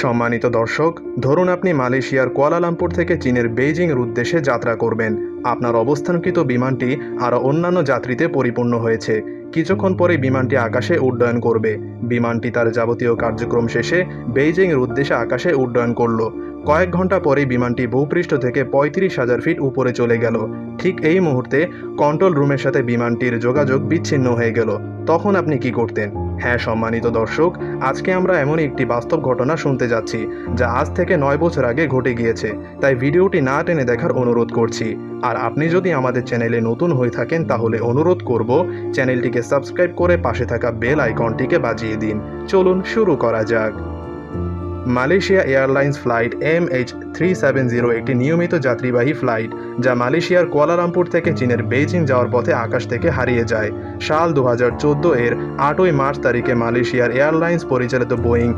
সম্মানিত দর্শক, ধরুন আপনি মালয়েশিয়ার কুয়ালালামপুর থেকে চীনের বেইজিংয়ের উদ্দেশ্যে যাত্রা করবেন। আপনার অবস্থানকৃত বিমানটি আরও অন্যান্য যাত্রীতে পরিপূর্ণ হয়েছে। কিছুক্ষণ পরেই বিমানটি আকাশে উড্ডয়ন করবে। বিমানটি তার যাবতীয় কার্যক্রম শেষে বেইজিংয়ের উদ্দেশ্যে আকাশে উড্ডয়ন করল। কয়েক ঘন্টা পরেই বিমানটি ভূপৃষ্ঠ থেকে ৩৫,০০০ ফিট উপরে চলে গেল। ঠিক এই মুহূর্তে কন্ট্রোল রুমের সাথে বিমানটির যোগাযোগ বিচ্ছিন্ন হয়ে গেল। তখন আপনি কি করতেন? হ্যাঁ সম্মানিত দর্শক, আজকে আমরা এমনই একটি বাস্তব ঘটনা শুনতে যাচ্ছি যা আজ থেকে ৯ বছর আগে ঘটে গিয়েছে। তাই ভিডিওটি না টেনে দেখার অনুরোধ করছি। আর আপনি যদি আমাদের চ্যানেলে নতুন হয়ে থাকেন তাহলে অনুরোধ করব চ্যানেলটিকে সাবস্ক্রাইব করে পাশে থাকা বেল আইকনটিকে বাজিয়ে দিন। চলুন শুরু করা যাক। মালয়েশিয়া এয়ারলাইন্স ফ্লাইট MH370 একটি নিয়মিত যাত্রীবাহী ফ্লাইট যা মালয়েশিয়ার কুয়ালালামপুর থেকে চীনের বেইজিং যাওয়ার পথে আকাশ থেকে হারিয়ে যায়। সাল 2014 এর 8ই মার্চ তারিখে মালয়েশিয়ার এয়ারলাইন্স পরিচালিত বোয়িং